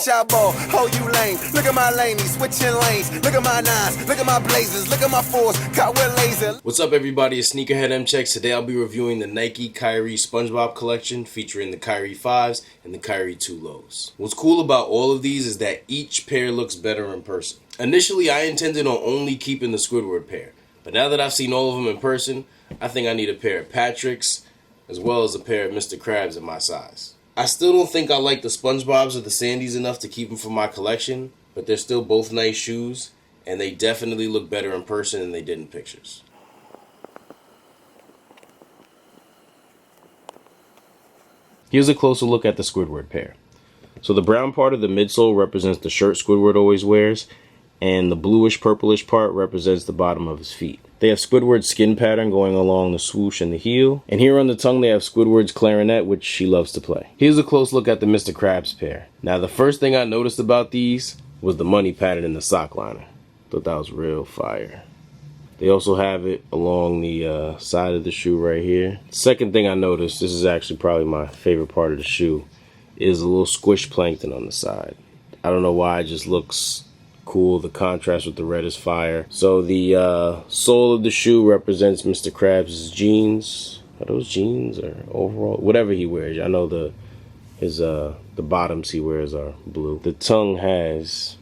watch out, ball. Oh, you lame. Look at my lane, he's switching lanes. Look at my nines, look at my blazers, look at my fours, caught with laser. What's up, everybody? It's Sneakerhead M-Checks. Today I'll be reviewing the Nike Kyrie Spongebob collection featuring the Kyrie 5s and the Kyrie 2 lows. What's cool about all of these is that each pair looks better in person. Initially, I intended on only keeping the Squidward pair, but now that I've seen all of them in person, I think I need a pair of Patrick's as well as a pair of Mr. Krabs in my size. I still don't think I like the SpongeBobs or the Sandys enough to keep them for my collection, but they're still both nice shoes, and they definitely look better in person than they did in pictures. Here's a closer look at the Squidward pair. So the brown part of the midsole represents the shirt Squidward always wears, and the bluish purplish part represents the bottom of his feet. They have Squidward's skin pattern going along the swoosh and the heel, and here on the tongue they have Squidward's clarinet, which she loves to play. Here's a close look at the Mr. Krabs pair. Now the first thing I noticed about these was the money pattern in the sock liner. Thought that was real fire. They also have it along the side of the shoe right here. Second thing I noticed, this is actually probably my favorite part of the shoe, is a little squish plankton on the side. I don't know why, it just looks cool. The contrast with the red is fire. So the sole of the shoe represents Mr. Krabs' jeans. Are those jeans or overall? Whatever he wears. I know the bottoms he wears are blue. The tongue has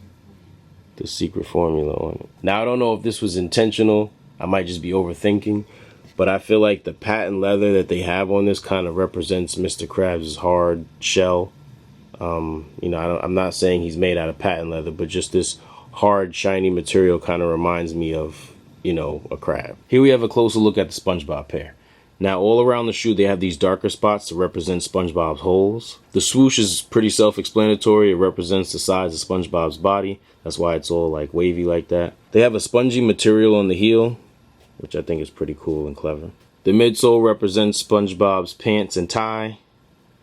the secret formula on it. Now I don't know if this was intentional. I might just be overthinking, but I feel like the patent leather that they have on this kind of represents Mr. Krabs' hard shell. I'm not saying he's made out of patent leather, but just this hard, shiny material kind of reminds me of, a crab. Here we have a closer look at the SpongeBob pair. Now, all around the shoe, they have these darker spots to represent SpongeBob's holes. The swoosh is pretty self-explanatory. It represents the size of SpongeBob's body. That's why it's all like wavy like that. They have a spongy material on the heel, which I think is pretty cool and clever. The midsole represents SpongeBob's pants and tie.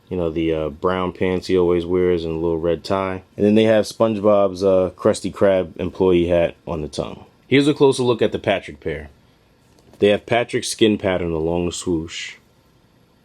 The brown pants he always wears and a little red tie. And then they have SpongeBob's Krusty Krab employee hat on the tongue. Here's a closer look at the Patrick pair. They have Patrick's skin pattern along the swoosh.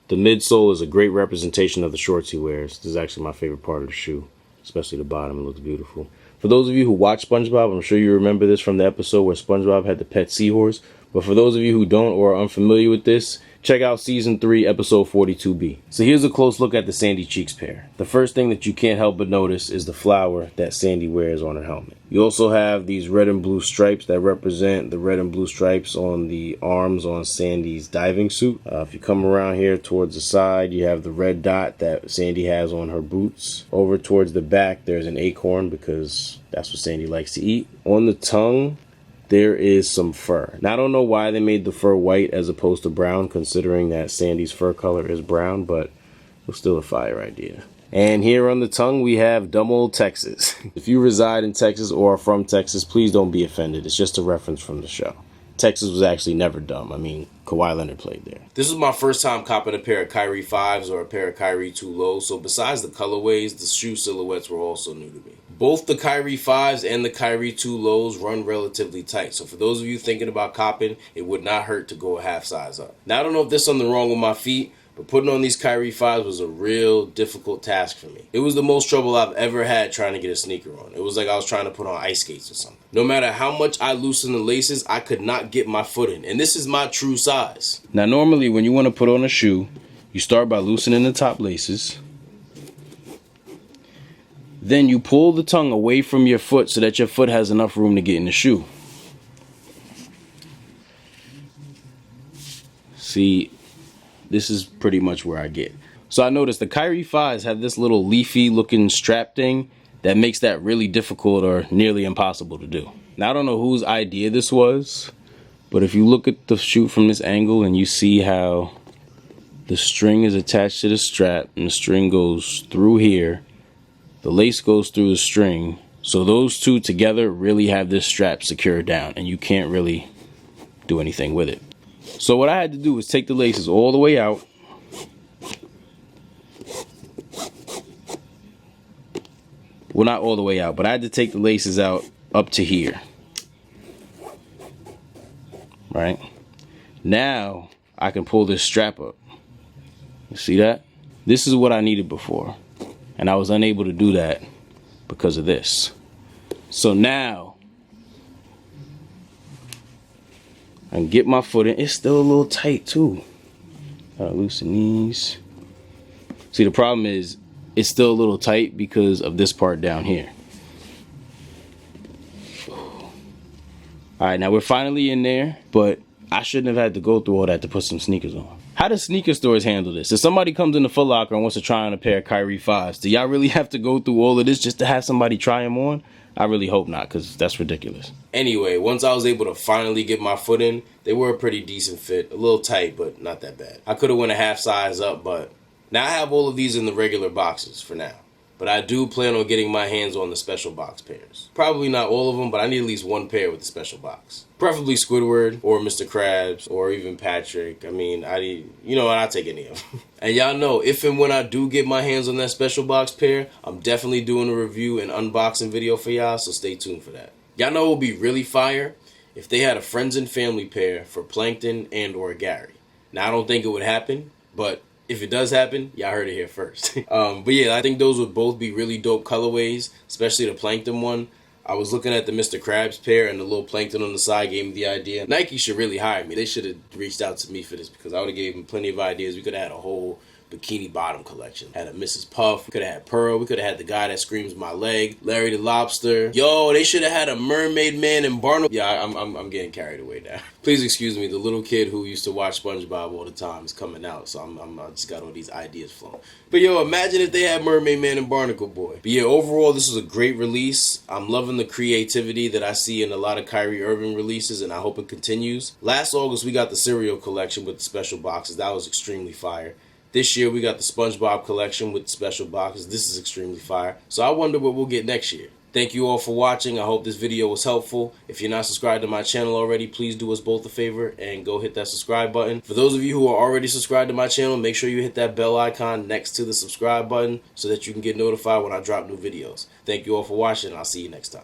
The midsole is a great representation of the shorts he wears. This is actually my favorite part of the shoe, especially the bottom. It looks beautiful. For those of you who watch SpongeBob, I'm sure you remember this from the episode where SpongeBob had the pet seahorse. But for those of you who don't or are unfamiliar with this, check out Season 3, Episode 42B. So here's a close look at the Sandy Cheeks pair. The first thing that you can't help but notice is the flower that Sandy wears on her helmet. You also have these red and blue stripes that represent the red and blue stripes on the arms on Sandy's diving suit. If you come around here towards the side, you have the red dot that Sandy has on her boots. Over towards the back, there's an acorn because that's what Sandy likes to eat. On the tongue, there is some fur. Now, I don't know why they made the fur white as opposed to brown, considering that Sandy's fur color is brown, but it was still a fire idea. And here on the tongue, we have dumb old Texas. If you reside in Texas or are from Texas, please don't be offended. It's just a reference from the show. Texas was actually never dumb. I mean, Kawhi Leonard played there. This was my first time copping a pair of Kyrie 5s or a pair of Kyrie 2 lows, so besides the colorways, the shoe silhouettes were also new to me. Both the Kyrie 5s and the Kyrie 2 lows run relatively tight, so for those of you thinking about copping, it would not hurt to go a half size up. Now, I don't know if there's something wrong with my feet, but putting on these Kyrie 5s was a real difficult task for me. It was the most trouble I've ever had trying to get a sneaker on. It was like I was trying to put on ice skates or something. No matter how much I loosened the laces, I could not get my foot in. And this is my true size. Now, normally when you want to put on a shoe, you start by loosening the top laces. Then you pull the tongue away from your foot so that your foot has enough room to get in the shoe. See, this is pretty much where I get. So I noticed the Kyrie 5s have this little leafy looking strap thing that makes that really difficult or nearly impossible to do. Now, I don't know whose idea this was, but if you look at the shoe from this angle and you see how the string is attached to the strap and the string goes through here, the lace goes through the string, so those two together really have this strap secured down and you can't really do anything with it. So what I had to do was take the laces all the way out. Well, not all the way out, but I had to take the laces out up to here. Right? Now I can pull this strap up. You see that? This is what I needed before, and I was unable to do that because of this. So now I can get my foot in. It's still a little tight too. Gotta loosen these. See, the problem is it's still a little tight because of this part down here. Alright, now we're finally in there, but I shouldn't have had to go through all that to put some sneakers on. How do sneaker stores handle this? If somebody comes into Foot Locker and wants to try on a pair of Kyrie 5s, do y'all really have to go through all of this just to have somebody try them on? I really hope not, because that's ridiculous. Anyway, once I was able to finally get my foot in, they were a pretty decent fit. A little tight, but not that bad. I could have went a half size up, but now I have all of these in the regular boxes for now. But I do plan on getting my hands on the special box pairs. Probably not all of them, but I need at least one pair with the special box. Preferably Squidward or Mr. Krabs or even Patrick. I mean, I'll take any of them. And y'all know, if and when I do get my hands on that special box pair, I'm definitely doing a review and unboxing video for y'all, so stay tuned for that. Y'all know it would be really fire if they had a friends and family pair for Plankton and or Gary. Now, I don't think it would happen, but if it does happen, y'all heard it here first. But yeah, I think those would both be really dope colorways, especially the Plankton one. I was looking at the Mr. Krabs pair, and the little Plankton on the side gave me the idea. Nike should really hire me. They should have reached out to me for this, because I would have gave them plenty of ideas. We could have had a whole bikini bottom collection. Had a Mrs. Puff. We could have had Pearl. We could have had the guy that screams my leg. Larry the Lobster. Yo, they should have had a Mermaid Man and Barnacle. Yeah, I'm getting carried away now. Please excuse me. The little kid who used to watch SpongeBob all the time is coming out, so I just got all these ideas flowing. But yo, imagine if they had Mermaid Man and Barnacle Boy. But yeah, overall, this was a great release. I'm loving the creativity that I see in a lot of Kyrie Irving releases, and I hope it continues. Last August, we got the cereal collection with the special boxes. That was extremely fire. This year, we got the SpongeBob collection with special boxes. This is extremely fire. So I wonder what we'll get next year. Thank you all for watching. I hope this video was helpful. If you're not subscribed to my channel already, please do us both a favor and go hit that subscribe button. For those of you who are already subscribed to my channel, make sure you hit that bell icon next to the subscribe button so that you can get notified when I drop new videos. Thank you all for watching, and I'll see you next time.